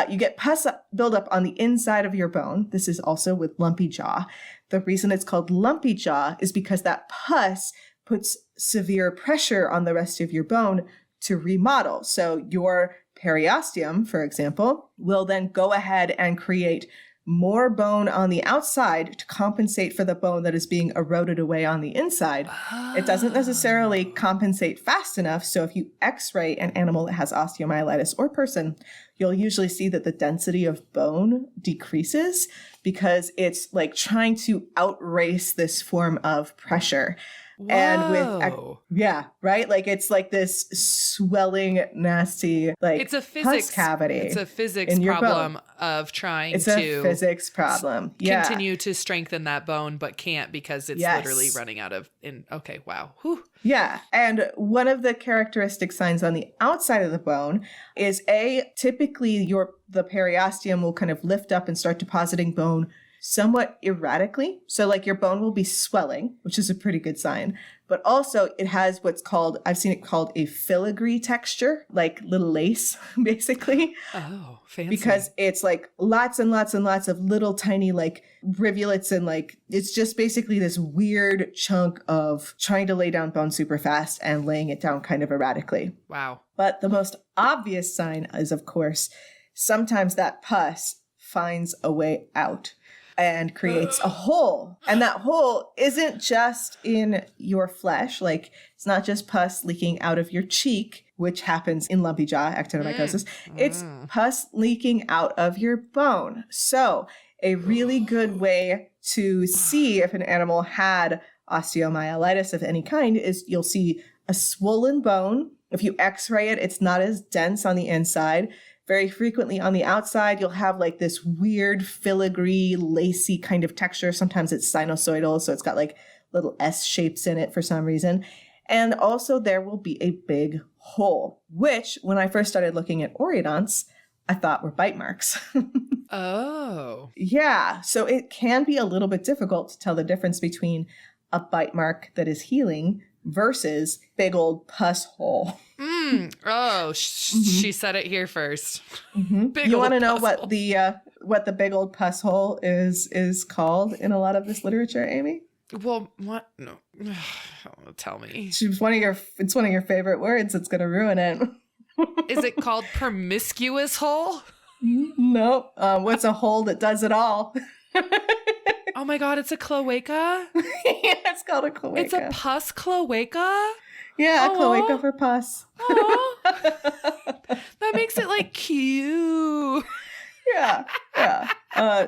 You get pus buildup on the inside of your bone. This is also with lumpy jaw. The reason it's called lumpy jaw is because that pus puts severe pressure on the rest of your bone to remodel. So your periosteum, for example, will then go ahead and create more bone on the outside to compensate for the bone that is being eroded away on the inside. It doesn't necessarily compensate fast enough. So if you x-ray an animal that has osteomyelitis or person, you'll usually see that the density of bone decreases because it's like trying to outrace this form of pressure. Whoa. And right? Like it's like this swelling, nasty, like it's a pus cavity. It's a physics problem of trying it's a physics problem. Continue to strengthen that bone, but can't because it's literally running out of. Okay, wow. Whew. Yeah. And one of the characteristic signs on the outside of the bone is typically the periosteum will kind of lift up and start depositing bone somewhat erratically. So like your bone will be swelling, which is a pretty good sign, but also it has I've seen it called a filigree texture, like little lace, basically. Oh, fancy. Because it's like lots and lots and lots of little tiny like rivulets and like, it's just basically this weird chunk of trying to lay down bone super fast and laying it down kind of erratically. Wow. But the most obvious sign is, of course, sometimes that pus finds a way out and creates a hole. And that hole isn't just in your flesh. Like it's not just pus leaking out of your cheek, which happens in lumpy jaw actinomycosis. It's pus leaking out of your bone. So a really good way to see if an animal had osteomyelitis of any kind is you'll see a swollen bone. If you x-ray it, it's not as dense on the inside. Very frequently on the outside, you'll have like this weird filigree, lacy kind of texture. Sometimes it's sinusoidal, so it's got like little S shapes in it for some reason. And also there will be a big hole, which when I first started looking at oriodonts, I thought were bite marks. Oh. Yeah, so it can be a little bit difficult to tell the difference between a bite mark that is healing versus big old pus hole. Oh, she said it here first. You want to know what the big old pus hole is called in a lot of this literature, Amy? Well, what? No, tell me. It's one of your favorite words. It's going to ruin it. Is it called promiscuous hole? Nope. What's a hole that does it all? Oh my God, it's a cloaca? Yeah, it's called a cloaca. It's a pus cloaca? Yeah, a cloaca for pus. That makes it like cute. Yeah.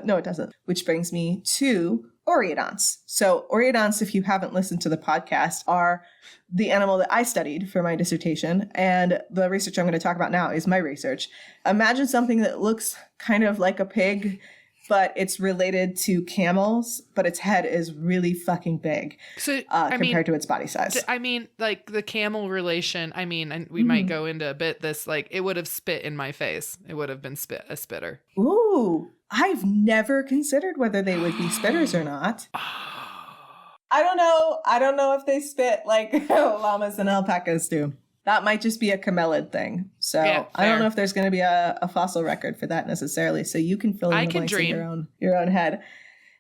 No, it doesn't. Which brings me to oriodonts. So oriodonts, if you haven't listened to the podcast, are the animal that I studied for my dissertation. And the research I'm going to talk about now is my research. Imagine something that looks kind of like a pig, but it's related to camels, but its head is really fucking big compared to its body size. I mean, like the camel relation, I mean, and we might go into a bit this, like it would have spit in my face. It would have been a spitter. Ooh, I've never considered whether they would be spitters or not. I don't know. I don't know if they spit like llamas and alpacas do. That might just be a camelid thing. So yeah, I don't know if there's going to be a fossil record for that necessarily. So you can fill in the blanks in your own head.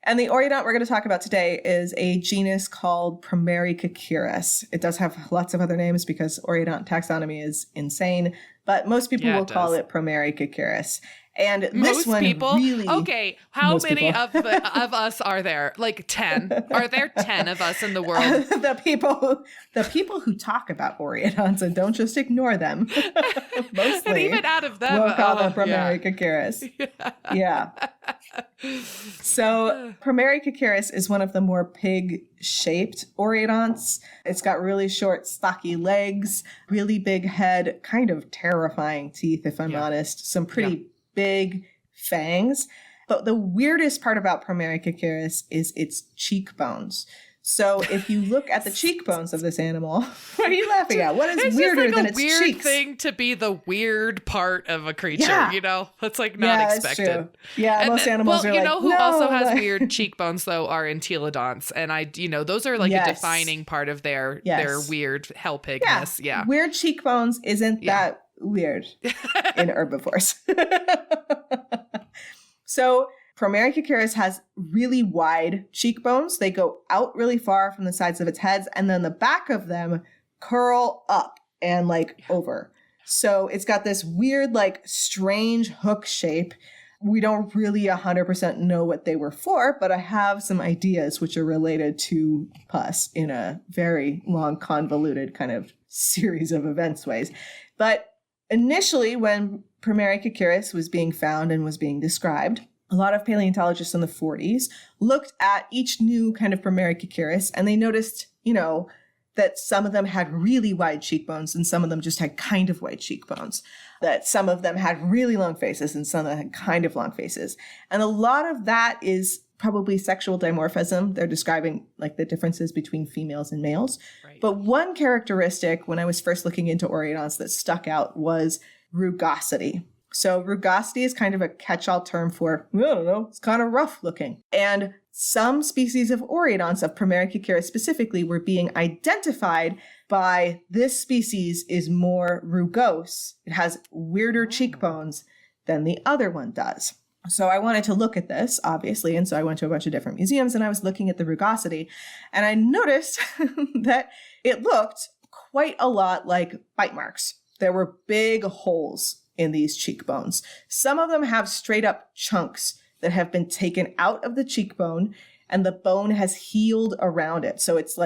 And the Oreodont we're going to talk about today is a genus called Primaricochirus. It does have lots of other names because Oreodont taxonomy is insane, but most people will call it Primaricochirus. And most this one people? Really... Okay, how many of us are there? Like 10? Are there 10 of us in the world? The people who talk about Oreodonts and don't just ignore them. Mostly. And even out of them, we'll call them Primaricochirus. Yeah. So Primaricochirus is one of the more pig-shaped Oreodonts. It's got really short, stocky legs, really big head, kind of terrifying teeth, if I'm honest. Some pretty big fangs. But the weirdest part about Primaricochirus is its cheekbones. So if you look at the cheekbones of this animal, what are you laughing at? What is weirder than its cheeks? It's a weird thing to be the weird part of a creature, you know? That's like not expected. True. Yeah, and most animals are like, you know who also has weird cheekbones though are enteledonts. And those are like a defining part of their weird hell pigness. Yeah. Weird cheekbones isn't that weird in herbivores. So Primaricochirus has really wide cheekbones. They go out really far from the sides of its heads, and then the back of them curl up and over. So it's got this weird, strange hook shape. We don't really 100% know what they were for, but I have some ideas which are related to pus in a very long, convoluted kind of series of events ways. But initially, when Primaricochirus was being found and was being described, a lot of paleontologists in the 40s looked at each new kind of Primaricochirus, and they noticed, that some of them had really wide cheekbones and some of them just had kind of wide cheekbones, that some of them had really long faces and some of them had kind of long faces. And a lot of that is probably sexual dimorphism. They're describing the differences between females and males. Right. But one characteristic when I was first looking into Oreodonts that stuck out was rugosity. So rugosity is kind of a catch-all term for, I don't know, it's kind of rough looking. And some species of Oreodonts, of Primaricochirus specifically, were being identified by this species is more rugose. It has weirder cheekbones than the other one does. So I wanted to look at this, obviously, and so I went to a bunch of different museums and I was looking at the rugosity, and I noticed that it looked quite a lot like bite marks. There were big holes in these cheekbones. Some of them have straight up chunks that have been taken out of the cheekbone and the bone has healed around it. So it's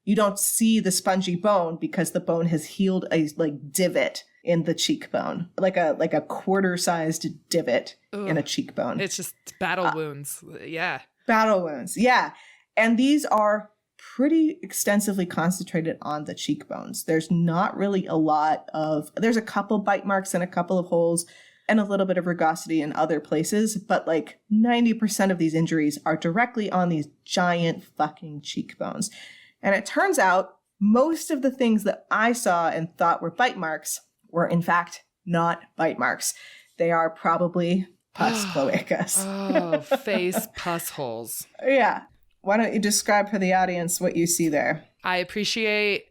you don't see the spongy bone because the bone has healed a divot in the cheekbone, like a quarter-sized divot in a cheekbone. It's just battle wounds. Yeah. Battle wounds. Yeah. And these are pretty extensively concentrated on the cheekbones. There's not really there's a couple bite marks and a couple of holes and a little bit of rugosity in other places, but 90% of these injuries are directly on these giant fucking cheekbones. And it turns out most of the things that I saw and thought were bite marks were in fact not bite marks. They are probably pus cloacas. Face pus holes. Yeah. Why don't you describe for the audience what you see there? I appreciate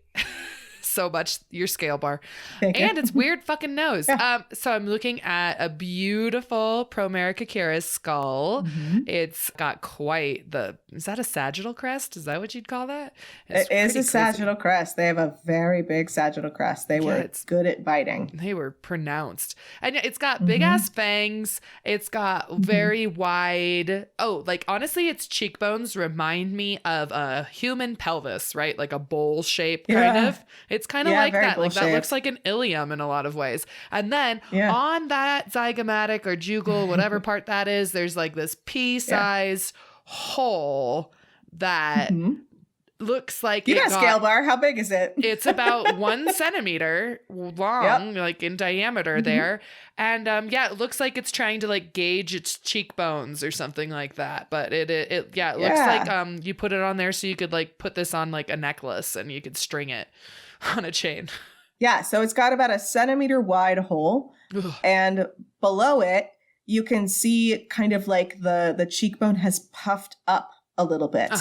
so much your scale bar. Thank you. And its weird fucking nose. So I'm looking at a beautiful Primaricochirus skull. Mm-hmm. It's got quite is that a sagittal crest? Is that what you'd call that? It is a sagittal crest. They have a very big sagittal crest. They were good at biting. They were pronounced. And it's got big ass fangs. It's got very wide. Honestly, its cheekbones remind me of a human pelvis, right? Like a bowl shape kind of. It's kind of like that. That looks like an ilium in a lot of ways. And then on that zygomatic or jugal, whatever part that is, there's this pea-sized hole that looks like you got a scale bar. How big is it? It's about 1 centimeter long, like in diameter there. And yeah, it looks like it's trying to like gauge its cheekbones or something like that. But it looks like you put it on there so you could like put this on like a necklace and you could string it on a chain. Yeah, so it's got about a centimeter wide hole. Ugh. And below it, you can see kind of like the cheekbone has puffed up a little bit.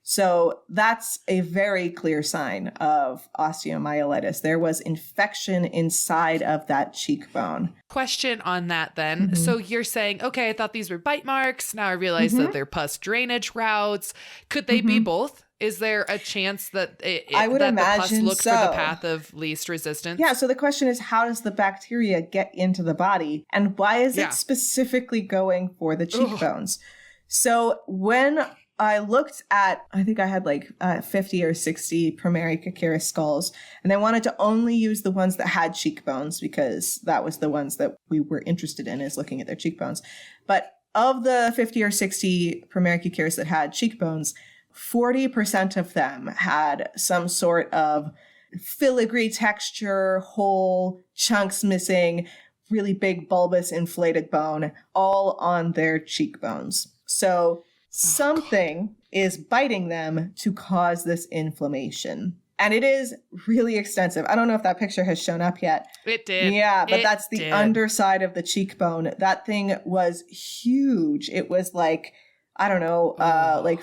So that's a very clear sign of osteomyelitis. There was infection inside of that cheekbone. Question on that then. So you're saying, okay, I thought these were bite marks. Now I realize that they're pus drainage routes. Could they be both? Is there a chance that I would imagine the pus looks so. for the path of least resistance? Yeah, so the question is, how does the bacteria get into the body? And why is it specifically going for the cheekbones? Ugh. So when I looked at, I think I had like 50 or 60 Primaricocaris skulls, and I wanted to only use the ones that had cheekbones because that was the ones that we were interested in, is looking at their cheekbones. But of the 50 or 60 Primaricocaris that had cheekbones, 40% of them had some sort of filigree texture, hole, chunks missing, really big bulbous inflated bone, all on their cheekbones. So something is biting them to cause this inflammation. And it is really extensive. I don't know if that picture has shown up yet. It did. Yeah, but that's the underside of the cheekbone. That thing was huge. It was like, I don't know, like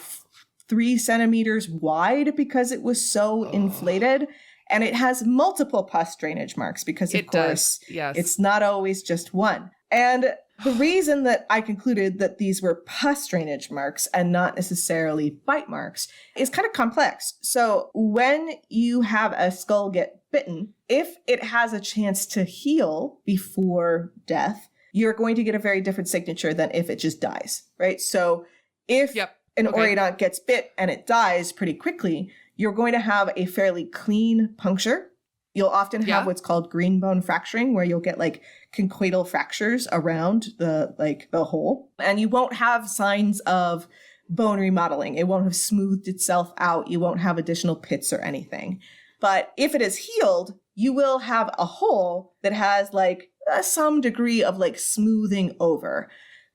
3 centimeters wide because it was so inflated. And it has multiple pus drainage marks because, of course, it's not always just one. And the reason that I concluded that these were pus drainage marks and not necessarily bite marks is kind of complex. So when you have a skull get bitten, if it has a chance to heal before death, you're going to get a very different signature than if it just dies, right? So if an oriodont gets bit and it dies pretty quickly, you're going to have a fairly clean puncture. You'll often have what's called green bone fracturing, where you'll get like conchoidal fractures around the hole. And you won't have signs of bone remodeling. It won't have smoothed itself out. You won't have additional pits or anything. But if it is healed, you will have a hole that has like some degree of like smoothing over.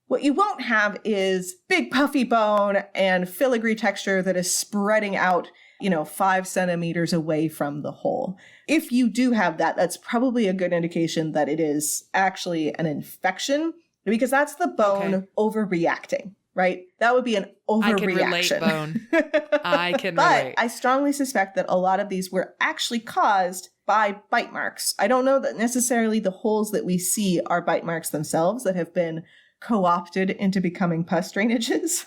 What you won't have is big puffy bone and filigree texture that is spreading out, 5 centimeters away from the hole. If you do have that, that's probably a good indication that it is actually an infection, because that's the bone overreacting, right? That would be an overreaction. I can relate, bone. But I strongly suspect that a lot of these were actually caused by bite marks. I don't know that necessarily the holes that we see are bite marks themselves that have been co-opted into becoming pus drainages.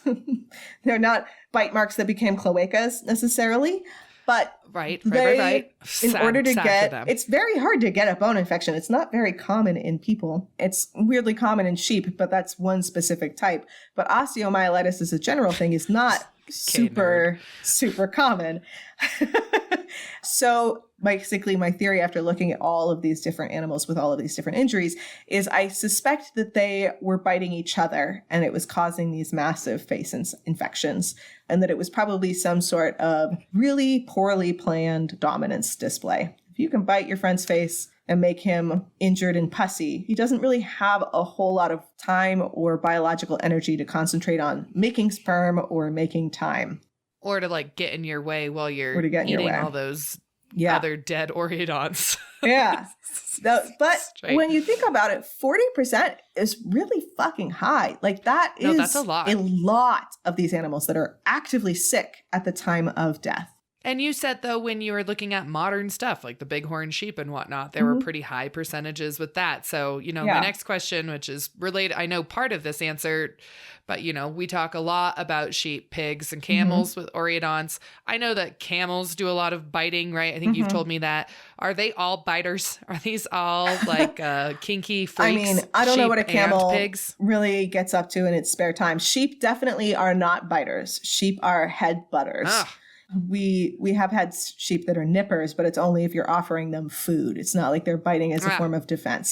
They're not bite marks that became cloacas necessarily, but right. In order to get, it's very hard to get a bone infection. It's not very common in people. It's weirdly common in sheep, but that's one specific type. But osteomyelitis as a general thing is not super common. So basically my theory after looking at all of these different animals with all of these different injuries is I suspect that they were biting each other and it was causing these massive face infections, and that it was probably some sort of really poorly planned dominance display. If you can bite your friend's face and make him injured and pussy, he doesn't really have a whole lot of time or biological energy to concentrate on making sperm or making time. Or to like get in your way while you're eating all those other dead oriodonts. Yeah. But when you think about it, 40% is really fucking high. Like that's a lot of these animals that are actively sick at the time of death. And you said, though, when you were looking at modern stuff like the bighorn sheep and whatnot, there were pretty high percentages with that. So, my next question, which is related, I know part of this answer, but, we talk a lot about sheep, pigs, and camels with oriodonts. I know that camels do a lot of biting, right? I think you've told me that. Are they all biters? Are these all like kinky freaks? I mean, I don't know what a camel really gets up to in its spare time. Sheep definitely are not biters. Sheep are head butters. Ugh. We have had sheep that are nippers, but it's only if you're offering them food. It's not like they're biting as a form of defense.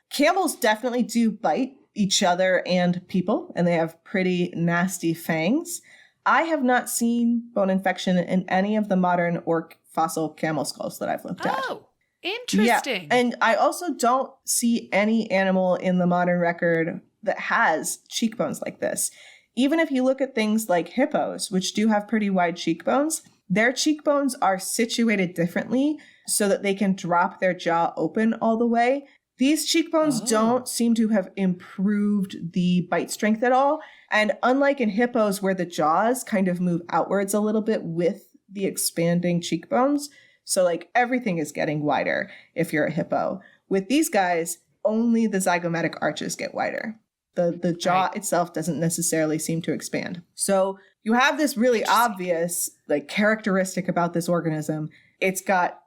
Camels definitely do bite each other and people, and they have pretty nasty fangs. I have not seen bone infection in any of the modern or fossil camel skulls that I've looked at. Oh, interesting. Yeah. And I also don't see any animal in the modern record that has cheekbones like this. Even if you look at things like hippos, which do have pretty wide cheekbones, their cheekbones are situated differently so that they can drop their jaw open all the way. These cheekbones don't seem to have improved the bite strength at all. And unlike in hippos, where the jaws kind of move outwards a little bit with the expanding cheekbones, so like everything is getting wider if you're a hippo. With these guys, only the zygomatic arches get wider. The jaw itself doesn't necessarily seem to expand. So you have this really obvious like characteristic about this organism. It's got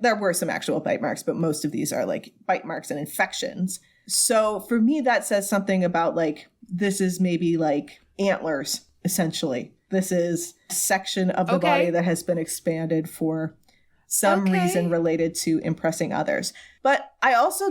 there were some actual bite marks, but most of these are like bite marks and infections. So for me, that says something about like, this is maybe like antlers, essentially. This is a section of the body that has been expanded for some reason related to impressing others. But I also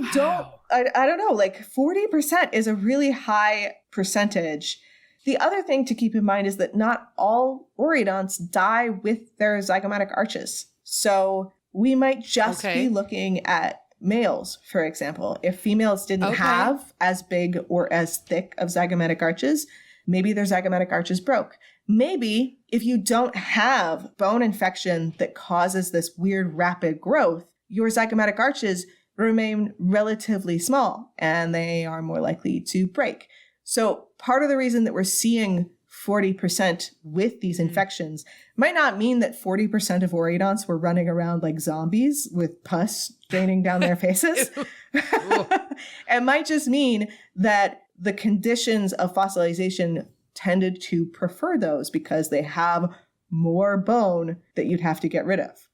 I don't know, like 40% is a really high percentage. The other thing to keep in mind is that not all oreodonts die with their zygomatic arches. So we might just be looking at males, for example. If females didn't have as big or as thick of zygomatic arches, maybe their zygomatic arches broke. Maybe if you don't have bone infection that causes this weird rapid growth, your zygomatic arches remain relatively small and they are more likely to break. So part of the reason that we're seeing 40% with these infections might not mean that 40% of oreodonts were running around like zombies with pus draining down their faces. It might just mean that the conditions of fossilization tended to prefer those because they have more bone that you'd have to get rid of.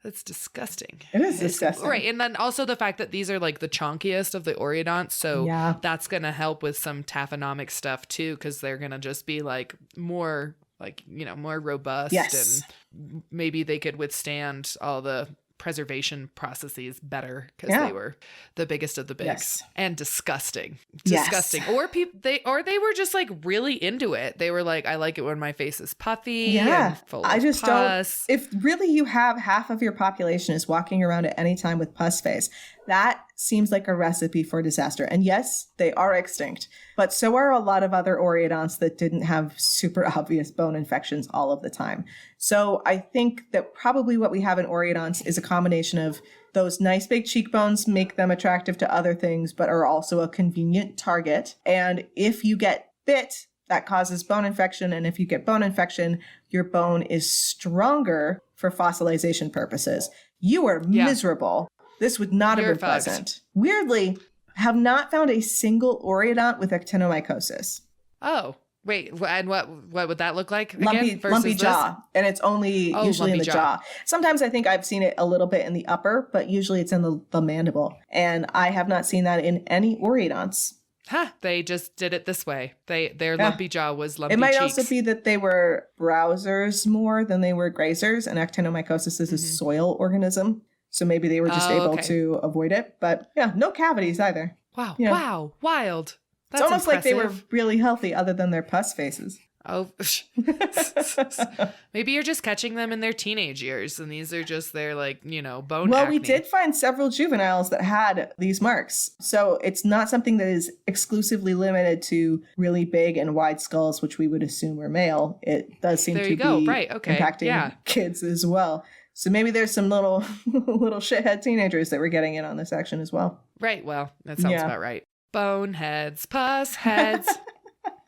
That's disgusting. It is disgusting. Right. And then also the fact that these are like the chonkiest of the oreodonts. So that's going to help with some taphonomic stuff too, because they're going to just be like more like, you know, more robust. Yes. And maybe they could withstand all the preservation processes better because they were the biggest of the bigs and disgusting. Or they were just like really into it. They were like, I like it when my face is puffy and full of pus. If really you have half of your population is walking around at any time with pus face, that seems like a recipe for disaster. And yes, they are extinct, but so are a lot of other oreodonts that didn't have super obvious bone infections all of the time. So I think that probably what we have in oreodonts is a combination of those nice big cheekbones make them attractive to other things, but are also a convenient target. And if you get bit, that causes bone infection. And if you get bone infection, your bone is stronger for fossilization purposes. You are miserable. This would not have been pleasant. Weirdly, have not found a single oreodont with actinomycosis. Oh, wait. And what would that look like again? Lumpy jaw. And it's only usually in the jaw. Sometimes I think I've seen it a little bit in the upper, but usually it's in the mandible. And I have not seen that in any oreodonts. They just did it this way. Their lumpy jaw was lumpy cheeks. It might cheeks. also be that they were browsers more than they were grazers, and actinomycosis is a soil organism. So maybe they were just able to avoid it. But no cavities either. Wow. Wow. Wild. That's it's almost impressive. Like they were really healthy other than their pus faces. Oh, maybe you're just catching them in their teenage years. And these are just their bone acne. We did find several juveniles that had these marks. So it's not something that is exclusively limited to really big and wide skulls, which we would assume were male. It does seem to be impacting kids as well. So maybe there's some little shithead teenagers that were getting in on this action as well. Right. Well, that sounds about right. Boneheads, pus heads.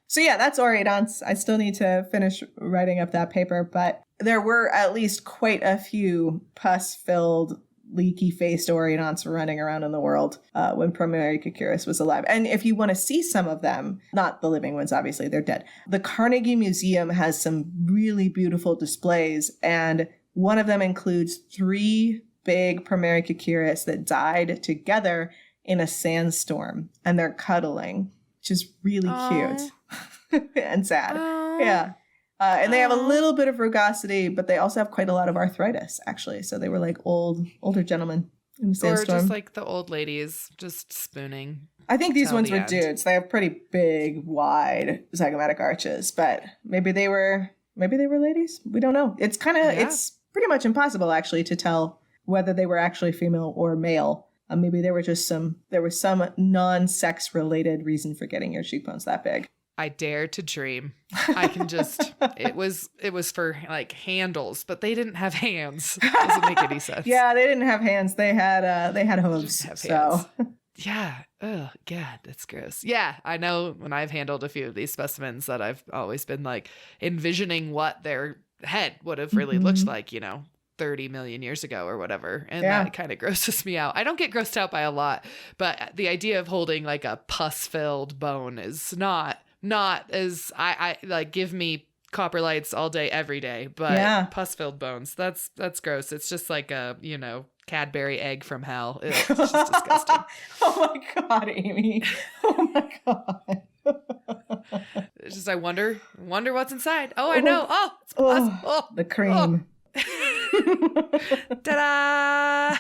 So that's oreodonts. I still need to finish writing up that paper, but there were at least quite a few pus-filled, leaky-faced oreodonts running around in the world when Promerycoccurus was alive. And if you want to see some of them, not the living ones, obviously, they're dead. The Carnegie Museum has some really beautiful displays, and one of them includes 3 big Promerycoccurus that died together in a sandstorm, and they're cuddling, which is really cute and sad. And they have a little bit of rugosity, but they also have quite a lot of arthritis, actually. So they were like older gentlemen in a sandstorm. Or just like the old ladies just spooning I think these till ones the were end. dudes. They have pretty big, wide zygomatic arches, but maybe they were ladies. We don't know. It's it's pretty much impossible actually to tell whether they were actually female or male. Maybe there was some non-sex related reason for getting your cheekbones that big. I dare to dream. I can just, it was for like handles, but they didn't have hands. Doesn't make any sense. Yeah, they didn't have hands. They had hooves. Just have So hands. Yeah. Oh, God, that's gross. Yeah. I know when I've handled a few of these specimens that I've always been like envisioning what their head would have really looked like, 30 million years ago or whatever. And that kind of grosses me out. I don't get grossed out by a lot, but the idea of holding like a pus-filled bone is not as I like, give me copper lights all day, every day, but pus-filled bones, that's gross. It's just like a, Cadbury egg from hell. It's just disgusting. Oh my God, Amy. Oh my God. It's just, I wonder what's inside. Oh, I know. Oh, it's pus. Oh, the cream. Ta-da!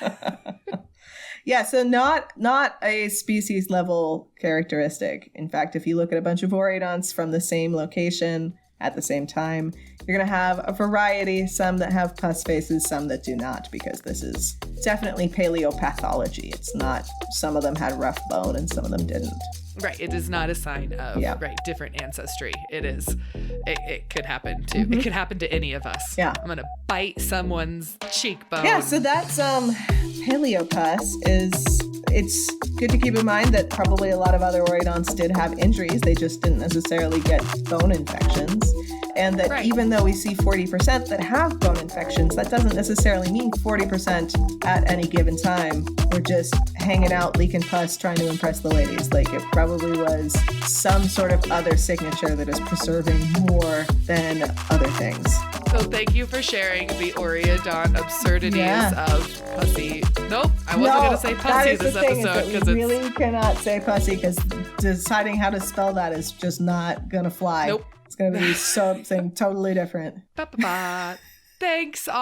Yeah, so not a species level characteristic. In fact, if you look at a bunch of oreodonts from the same location at the same time, you're going to have a variety, some that have pus faces, some that do not, because this is definitely paleopathology. It's not, some of them had rough bone and some of them didn't. Right. It is not a sign of different ancestry. It is. It could happen to. It could happen to any of us. Yeah. I'm gonna bite someone's cheekbone. Yeah. So that's paleopus is. It's good to keep in mind that probably a lot of other oreodonts did have injuries. They just didn't necessarily get bone infections. And that even though we see 40% that have bone infections, that doesn't necessarily mean 40% at any given time were just hanging out, leaking pus, trying to impress the ladies. Like, it probably was some sort of other signature that is preserving more than other things. So thank you for sharing the oreodont absurdities of pussy. Nope, I wasn't going to say pussy this episode because we really cannot say pussy because deciding how to spell that is just not going to fly. Nope. It's going to be something totally different. Thanks.